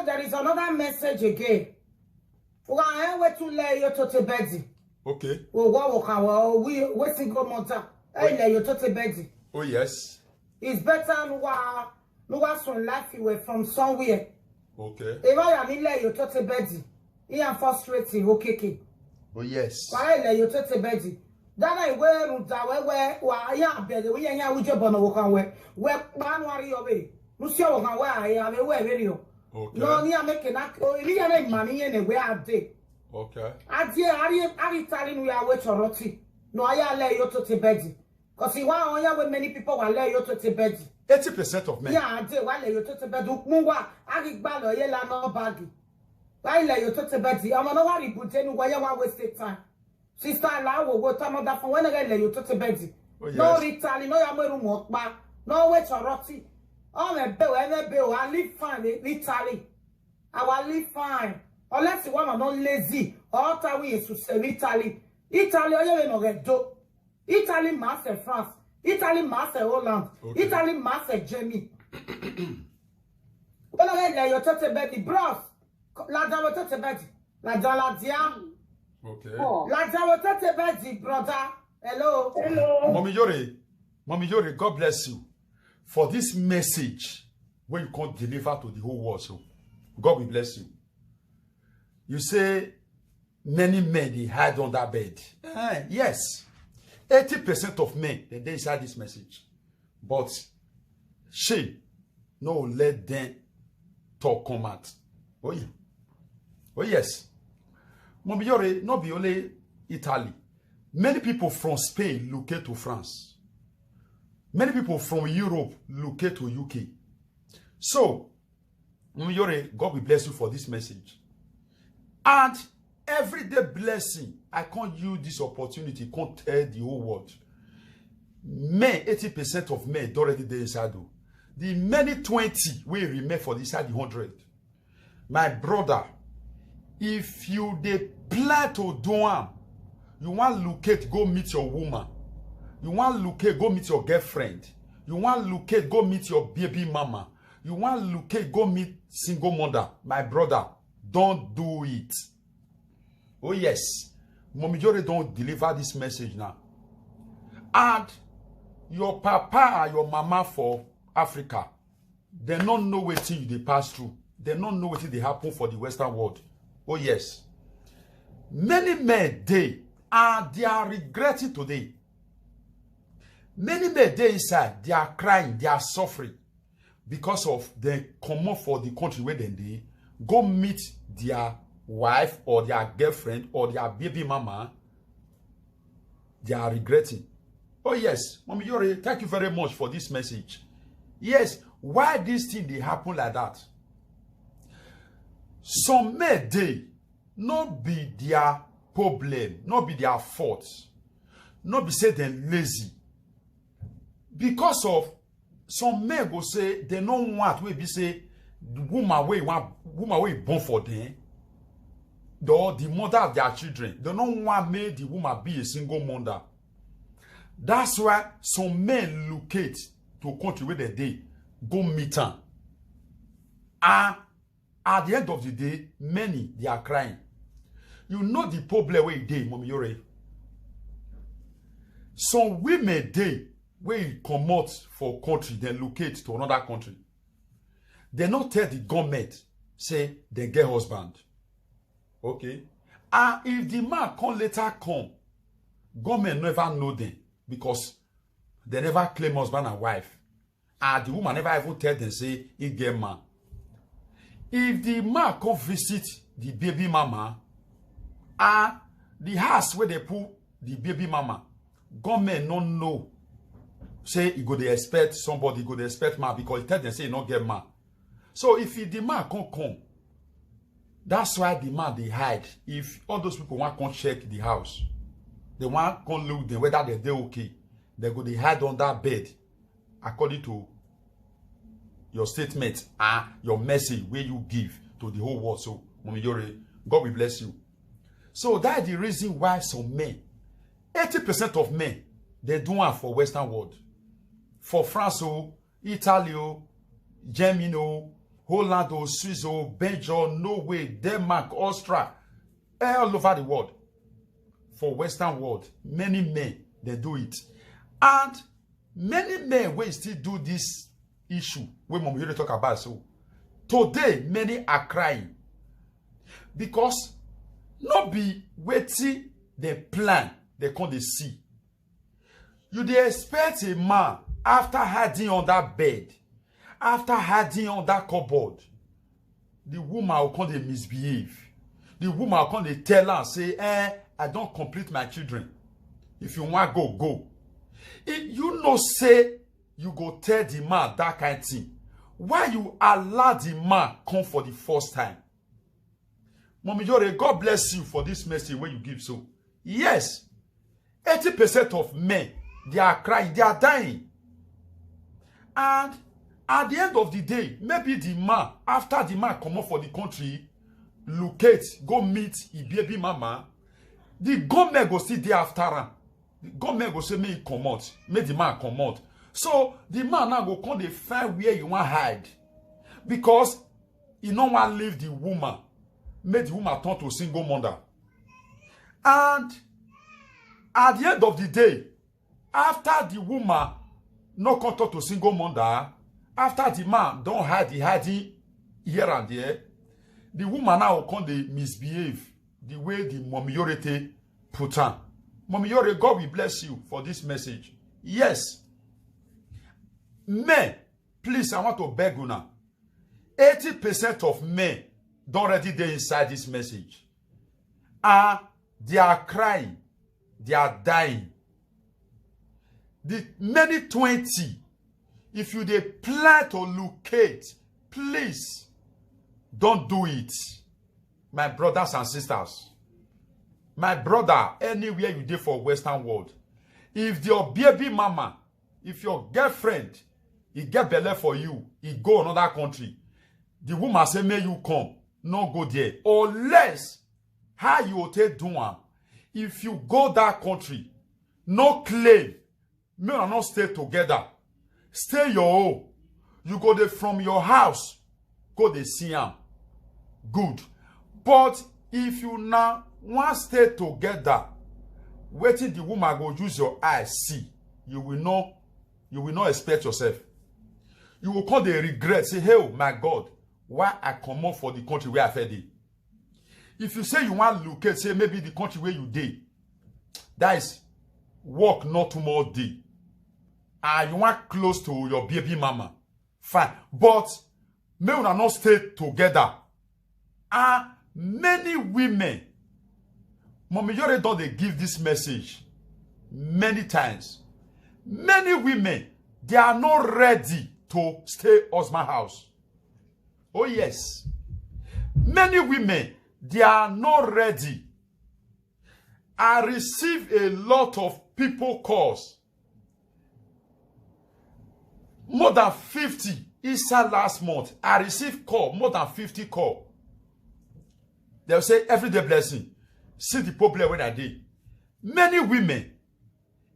there is another message again. Why to lay you to bed? Okay. We single mother. I lay you to bed. Oh yes. It's better no one life you were from somewhere. Okay. If I am in lay you to bed, he am frustrating. Okay. Oh yes. Why lay you to bed? That I wear where ya bed. We are with your bono. Where man worry away. Monsieur, I have a way video. Okay. No, you are making that money anywhere I did. Okay. I telling we are with Roti. No, I lay you to bed. Because you want when many people will lay you to bed. 80% of men. Yeah, I did. Why lay you to bed? Mungwa, I get balo, yella no baggy. Why lay you to bed? I'm not worried, but then why you want waste time. Sister, I will go to that for when I lay you to bed. No, Italy, no, I'm a walk back. No, wait, Roti. Oh, my bill, I live fine in Italy. I will live fine. Unless you want to not lazy, all time we is to say Italy. Italy, you know, do. Italy, master France. Italy, master Holland. Okay. Italy, master Germany. When I get your touch bed, bros. La Java touch bed. La Jaladia. Okay. La Java touch bed, brother. Hello. Hello. Mommy Yore, God bless you for this message when you can't deliver to the whole world. So God will bless you. You say many men they hide on that bed. Yes. 80% of men they inside this message. But she no let them talk come out. Oh yeah. Oh yes. Mommy Yore, not be only Italy. Many people from Spain locate to France. Many people from Europe locate to UK. So, Mommy Yore, God will bless you for this message. And everyday blessing, I can't use this opportunity, can't tell the whole world. Men, 80% of men don't already there inside. The many 20 will remain for this side 100. My brother, if you they plan to do am, you want locate, go meet your woman. You want locate, go meet your girlfriend. You want locate, go meet your baby mama. You want locate, go meet single mother. My brother, don't do it. Oh yes, Mommy Yore don't deliver this message now. And your papa and your mama for Africa, they don't know what thing they pass through. They don't know what they happen for the Western world. Oh yes. Many men they are regretting today. Many men they inside, they are crying, they are suffering because of they come up for the country where they go meet their wife or their girlfriend or their baby mama. They are regretting. Oh yes, Mommy Yore, thank you very much for this message. Yes, why this thing they happen like that? Some men they not be their problem, not be their fault, not be say them lazy. Because of some men go say they don't want we be say the woman way born for them, the mother of their children. They don't want make the woman be a single mother. That's why some men locate to country where they go meet her. And at the end of the day, many they are crying. You know the problem where they, Mommy Yore. Some women they where come out for country, then locate to another country. They not tell the government, say they get husband. Okay? And if the man come later come, government never know them because they never claim husband and wife. And the woman never even tell them, say, he get man. If the man come visit the baby mama, and the house where they put the baby mama, government don't know. Say he go they expect somebody, go they expect man because he tell them say he not get man. So if the man can't come, that's why the man they hide. If all those people want to check the house, they want to look them whether they're okay. They go they hide on that bed, according to your statement and your message where you give to the whole world. So, Mommy Yore, God will bless you. So that's the reason why some men, 80% of men, they do it for Western world. For France, Italy, Germany, Holland, or Swiss, or Belgium, Norway, Denmark, Austria, all over the world. For Western world, many men, they do it. And many men will still do this issue when Mom Yori talk about. So today, many are crying. Because not be waiting the plan they come they see. You dey expect a man after hiding on that bed, after hiding on that cupboard, the woman will come they misbehave. The woman will come they tell her, say, I don't complete my children. If you want go, go. If you know say you go tell the man that kind of thing, why you allow the man come for the first time? Mommy Yore, God bless you for this message when you give so. Yes, 80% of men, they are crying, they are dying. And at the end of the day, maybe the man, after the man come up for the country, locate, go meet his baby mama, the government go still there after him. The government go say, make come out, make the man come out. So the man now go come dey find where you want hide. Because he no want leave the woman, make the woman turn to single mother. And at the end of the day, after the woman no come turn to single mother, after the man don't hide the hiding here and there, the woman now will come dey misbehave the way the Mommy Yore put on. Mommy Yore, God will bless you for this message. Yes. Men, please, I want to beg you now. 80% of men don't already dey inside this message. And they are crying. They are dying. The many 20, if you dey plan to locate, please don't do it. My brothers and sisters. My brother, anywhere you dey for Western world, if your baby mama, if your girlfriend, he get belle for you, he go another country, the woman say, may you come, no go there. Unless, how you take do am, if you go that country, no claim, may you not stay together. Stay your own. You go there from your house, go there see am. Good. But if you now want stay together, waiting the woman go use your eyes see, you will not expect yourself. You will call the regret, say, hey, my God, why I come up for the country where I fed it. If you say you want to locate, say maybe the country where you did, that is work not too much day. And you want close to your baby mama. Fine. But may we not stay together. And many women, Mommy Yore don't they give this message many times. Many women, they are not ready to stay husband house. Oh yes. Many women, they are not ready. I receive a lot of people calls. More than 50. Easter last month, I received call, more than 50 call. They'll say, everyday blessing. See the problem when I did. Many women,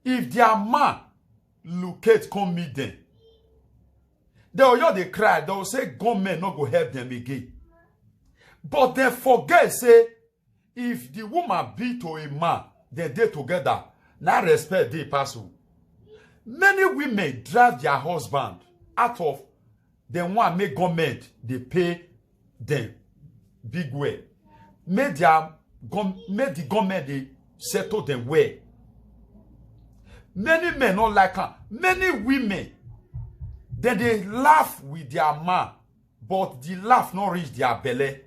if their man locate, come meet them, they cry, they'll say, government not go help them again. But they forget, say, if the woman be to a man, then they together, now respect they pass. Many women drive their husband out of the one make government, they pay them big way. Make the government they settle them well. Many men not like her. Many women, then they laugh with their man, but the laugh not reach their belly.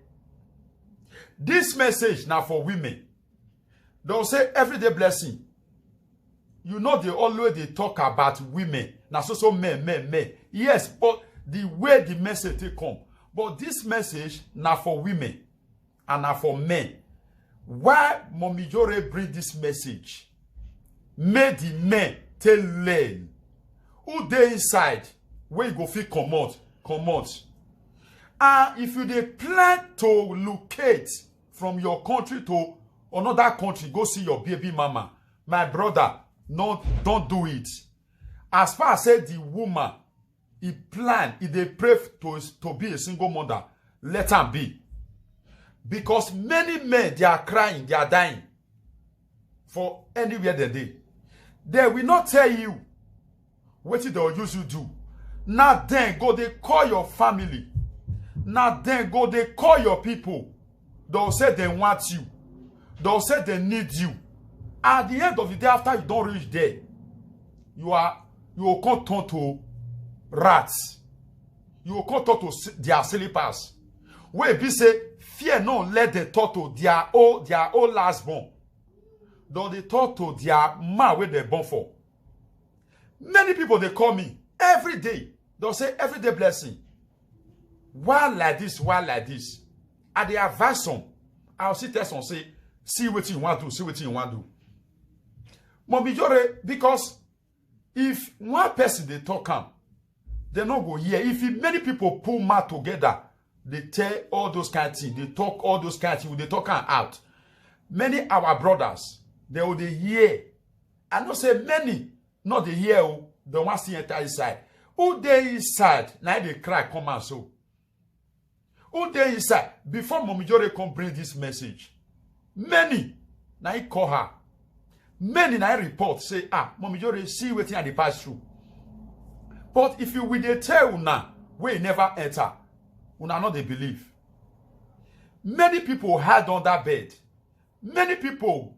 This message now for women. They'll say everyday blessing. You know they always they talk about women. Now so men. Yes, but the way the message they come. But this message now for women and now for men. Why Mommy Yore bring this message? May the men tell learn. Who they inside? Where you go feel come out. And if you they plan to locate from your country to another country, go see your baby mama. My brother, no, don't do it. As far as say the woman he plan, he dey pray to be a single mother, let am be. Because many men, they are crying, they are dying for anywhere they dey. They will not tell you what they will use you do. Now then go, they call your family. Now then go, they call your people. They'll say they want you. They'll say they need you. At the end of the day, after you don't reach there, you will come turn to rats. You will come turn to their slippers. Where be say, fear not let them talk to their old last born. Though they talk to their man where they born for. Many people, they call me every day. They'll say, everyday blessing. Why like this, why like this? And they advise some. I'll see test and say, see what you want to do, see what you want to do. Mommy Jore, because if one person they talk am, they not go here. If many people pull mouth together, they tell all those kind of things, they talk all those kind of things, they talk am out. Many our brothers, they will hear. I don't say many, not the hear, they want to see enter inside. Who they inside, now they cry, come out so. Who they inside, before Mommy Jore come bring this message, many, now he call her. Many now report, say, Mommy Jore, see what they pass through. But if you will they tell now, we never enter, una not they believe. Many people hide under bed. Many people,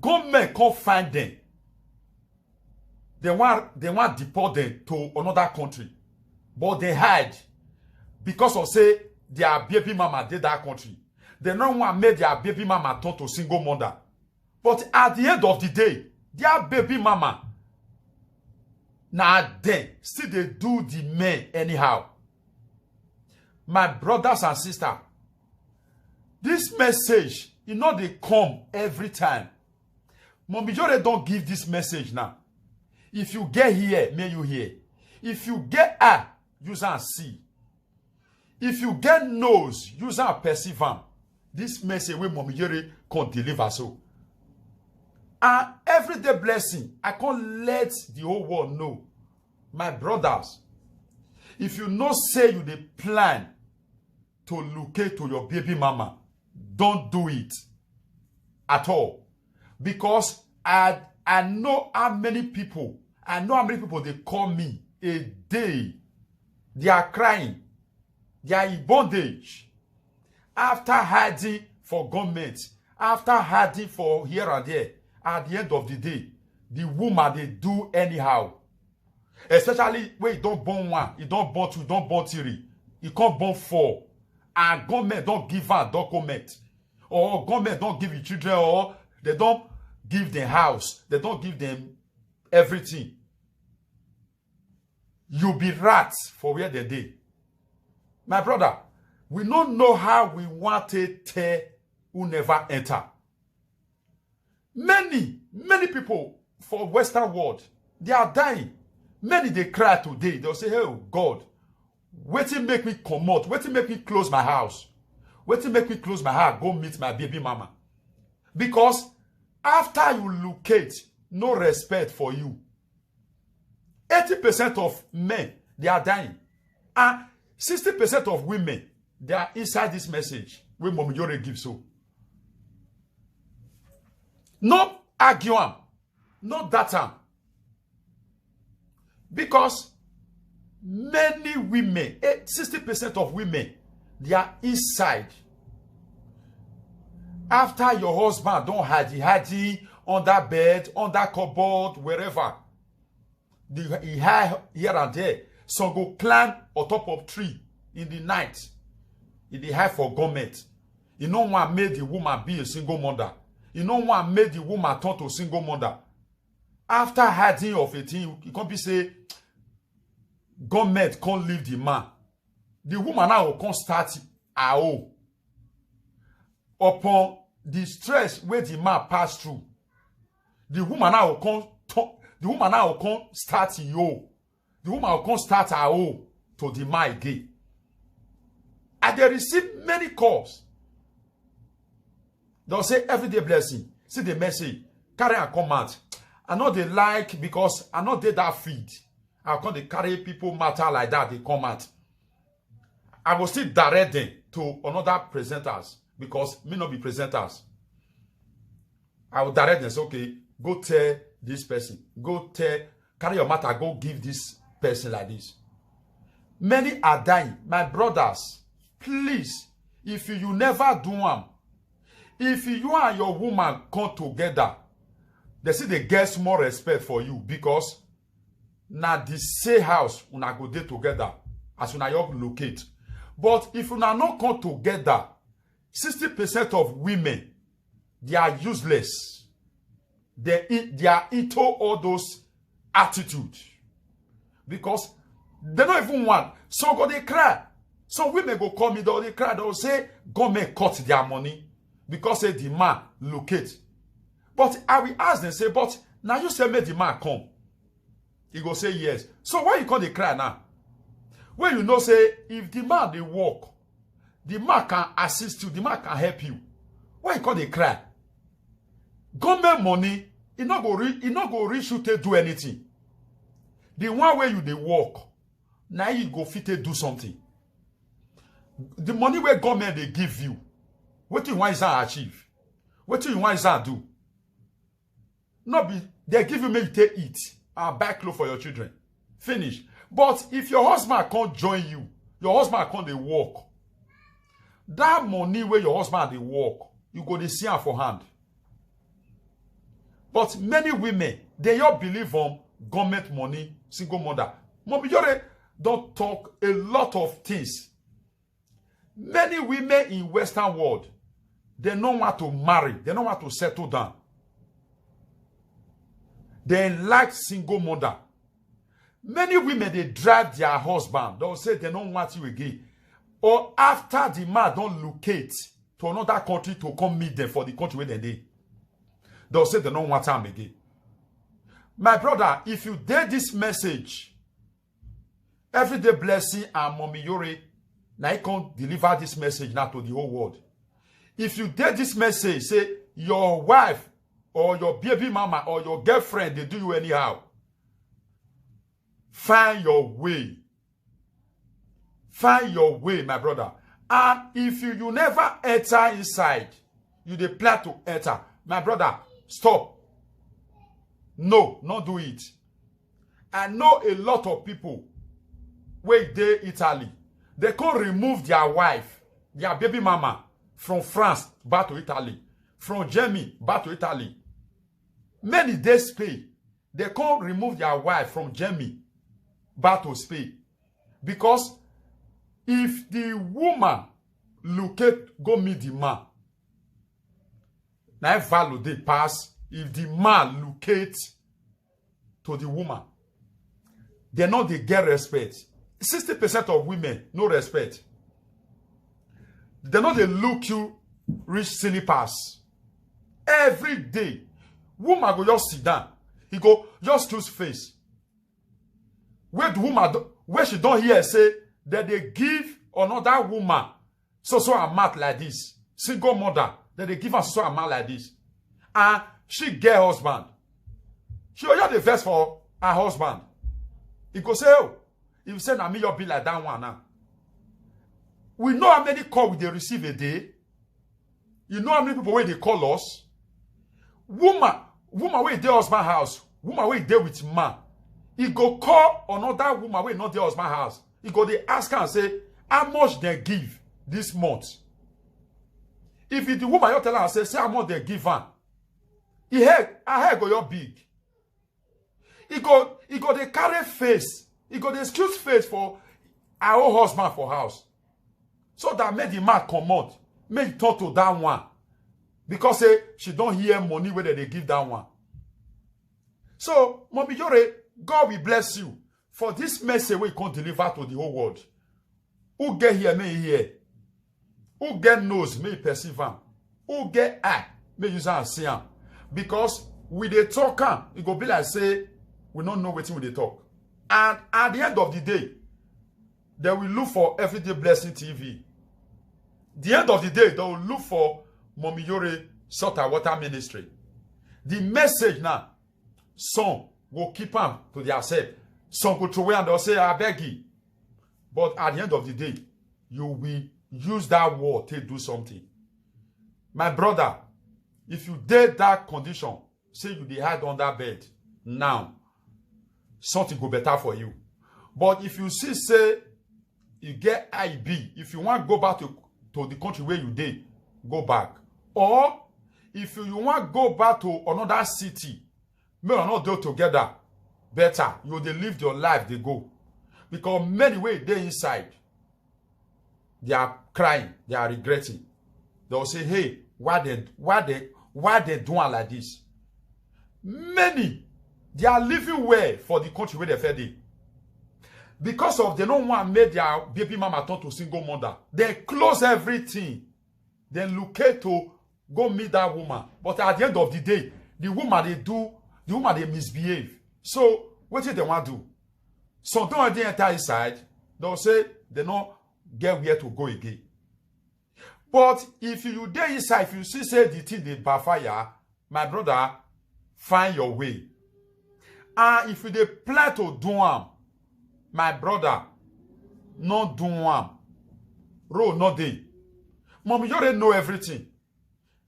government can't find them. They want deport them to another country. But they hide. Because of say, their baby mama did that country. They don't want to make their baby mama turn to single mother. But at the end of the day, their baby mama, now then, still they do the men anyhow. My brothers and sisters, this message, you know they come every time. Mommy Jore don't give this message now. If you get here, may you hear. If you get use and see. If you get nose, use and perceive. This message where Mommy Jore can deliver so. And everyday blessing, I can't let the whole world know. My brothers, if you not say you the plan to locate to your baby mama, don't do it at all. Because I know how many people, they call me a day. They are crying. They are in bondage. After hiding for government, after hiding for here and there, at the end of the day, the woman, they do anyhow. Especially when you don't born one, you don't born two, you don't born three, you can't born four. And government don't give her document. Or government don't give you children, or they don't give them house. They don't give them everything. You be rats for where they did. My brother, we don't know how we want to tell who never enter. Many people for Western world, they are dying. Many they cry today. They'll say, oh God, wetin make me come out? Wetin make me close my house? Wetin make me close my house, go meet my baby mama? Because after you locate, no respect for you. 80% of men, they are dying. And 60% of women, they are inside this message where Mommy Jore gives so. No argue am, no that am. Because many women, 60% of women, they are inside. After your husband don't hide under bed, under cupboard, wherever. He hide here and there. Some go climb on top of tree in the night. He hide for government. You know what made the woman be a single mother. You know what made the woman turn to a single mother. After hiding of a thing, you can't be say, government can't leave the man. The woman now will start her own. Upon the stress where the man pass through, the woman now will come start yo. The woman will come start her own to the man again. And they receive many calls. They'll say everyday blessing. See the message. Carry a comment. I know they like because I know they that feed. I come they carry people matter like that, they come out. I will still direct them to another presenters because me not be presenters. I will direct them, say, okay, go tell this person, go tell, carry your matter, go give this person like this. Many are dying. My brothers, please, if you never do them, if you and your woman come together, they see they get more respect for you because now the same house una go dey together as una you locate. But if una not come together, 60% of women, they are useless. They are into all those attitudes because they don't even want. Some go they cry. Some women go call me, they cry. They'll say government cut their money because say the man locate. But I will ask them, say, but now you say make the man come. He go say yes. So why you call the cry now? When you know say if the man they work, the man can assist you, the man can help you. Why you call the cry? Government money, it not go reach you to do anything. The one way you they work, now you go fit to do something. The money where government they give you, what you want is to achieve? What you want is to do? Not be they give you maybe to eat and buy clothes for your children. Finish. But if your husband can't join you, your husband can't they work. That money where your husband they work, you go to see her for hand. But many women, they all believe on government money, single mother. Momijore don't talk a lot of things. Many women in Western world, they don't want to marry. They don't want to settle down. They like single mother. Many women, they drive their husband. They'll say they don't want you again. Or after the man don't locate to another country to come meet them for the country where they they'll say they don't want them again. My brother, if you did this message, everyday blessing and Momijore, now you can deliver this message now to the whole world. If you did this message, say your wife or your baby mama or your girlfriend, they do you anyhow. Find your way. Find your way, my brother. And if you never enter inside, you dey plan to enter. My brother, stop. No, not do it. I know a lot of people where they Italy. They can remove their wife, their baby mama, from France back to Italy. From Germany back to Italy. Many days Spain. They can remove their wife from Germany back to Spain. Because if the woman locate go meet the man, now value they pass if the man locate to the woman. They know they get respect. 60% of women no respect. They know they look you rich slippers. Every day, woman go just sit down. He go just choose face. Where the woman where she don't hear say that they give another woman so amount like this, single mother, that they give her so amount like this, and she get husband. She will the verse for her husband. He go say, oh, if you say na me you be like that one now. We know how many calls they receive a day. You know how many people where they call us. Woman where their husband house, woman where they with man. He go call another woman where not their husband house. He go they ask her and say, how much they give this month? If the woman you tell her and say how much they give her, her hair go your big. He go they carry face. He go they excuse face for our own husband for house. So that made the man come out. Make talk to that one. Because say she don't hear money whether they give that one. So, Momijore, God will bless you for this message we can deliver to the whole world. Who get here, may hear. Who get nose, may perceive him. Who get eye, may use and see him. Because with the talker, it go be like say, we don't know what we they talk. And at the end of the day, they will look for Everyday Blessing TV. The end of the day, they will look for Momijore Salt and Water Ministry. The message now, some will keep them to themselves. Some go throw away and they'll say, I beg you. But at the end of the day, you will use that word to do something. My brother, if you did that condition, say you dey hide under bed, now, something go better for you. But if you see, say, you get IB, if you want to go back to the country where you did, go back. Or, if you want to go back to another city, may or not do together, better. You will live your life, they go. Because many way they inside, they are crying, they are regretting. They will say, hey, why they doing like this? Many, they are living well for the country where they fed in. Because of they don't want to make their baby mama turn to single mother. They close everything. Then locate to go meet that woman. But at the end of the day, the woman they misbehave. So, what do they want to do? So don't they enter inside, they'll say they don't get where to go again. But if you there inside, if you see say the thing they backfire, my brother, find your way. And if you dey plan to do am, my brother, not do am. Road not dey. Mom, you already know everything.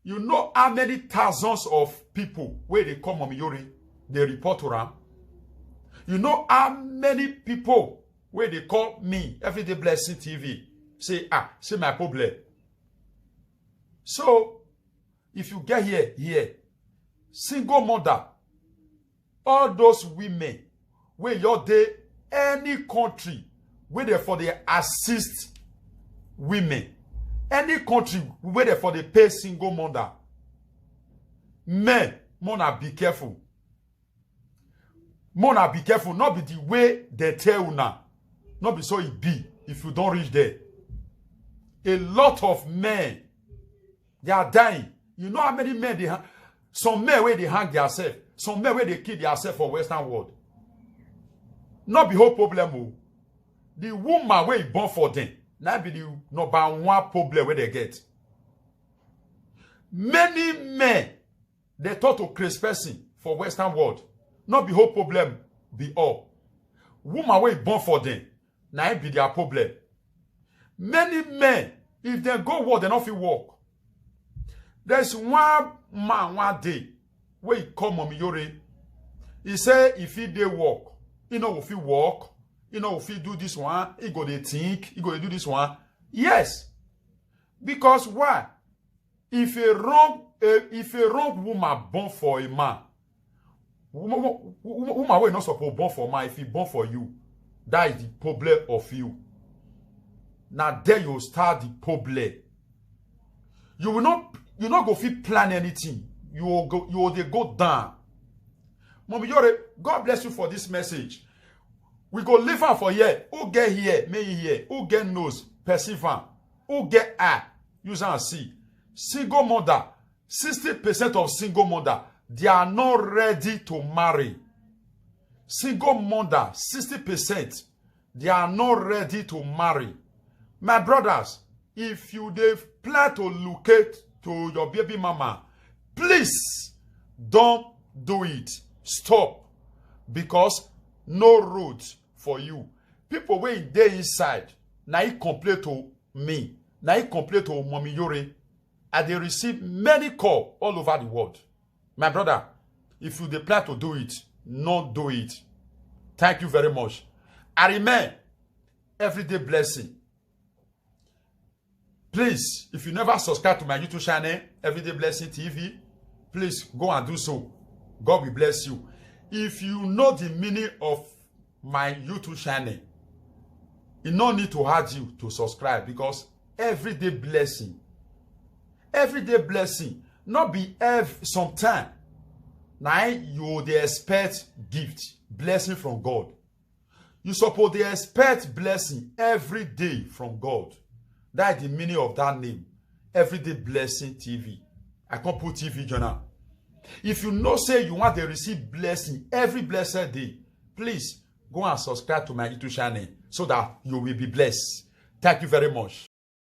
You know how many thousands of people where they come, Mom Yori, they report to them. You know how many people where they call me, Everyday Blessing TV, say, say my problem. So, if you get here, single mother, all those women, where you're there, any country, where they for the assist women, any country, where they for the pay single mother, men, mona be careful. Mona be careful, not be the way they tell you now. Not be so it be if you don't reach there. A lot of men, they are dying. You know how many men they have? Some men where they hang themselves. Some men where they kill themselves for Western world. Not be whole problem. Oh. The woman where he born for them. Now be the number one problem where they get. Many men, they thought to crazy person for Western world. Not be whole problem be all. Woman where he born for them. Now it be their problem. Many men, if they go work, they not fit work. There's one man one day where he come Mom Yori. He say if he dey work, he know if he work, he know if he do this one, he go dey think, he go dey do this one. Yes. Because why? If a wrong woman born for a man, woman will not supposed born for man, if he born for you, that is the problem of you. Now there you start the problem. You not go fit plan anything. You will go down. Mommy Yore, God bless you for this message. We go live on for here. Who get here, may here. Who get nose, perceive. Who get eye, use and see. Single mother, 60% of single mother, they are not ready to marry. Single mother, 60%, they are not ready to marry. My brothers, if you plan to locate to your baby mama, please don't do it. Stop. Because no road for you. People when they inside, now he complain to me. Now he complain to Mommy Yori. And they receive many calls all over the world. My brother, if you plan to do it, not do it. Thank you very much. I remain Everyday Blessing. Please, if you never subscribe to my YouTube channel, Everyday Blessing TV, please go and do so. God will bless you. If you know the meaning of my YouTube channel, you no need to urge you to subscribe because Everyday Blessing, not be sometime. Now you dey expect gift, blessing from God. You suppose dey expect blessing every day from God. That is the meaning of that name. Everyday Blessing TV. I can't put TV journal. If you know say you want to receive blessing every blessed day, please go and subscribe to my YouTube channel so that you will be blessed. Thank you very much.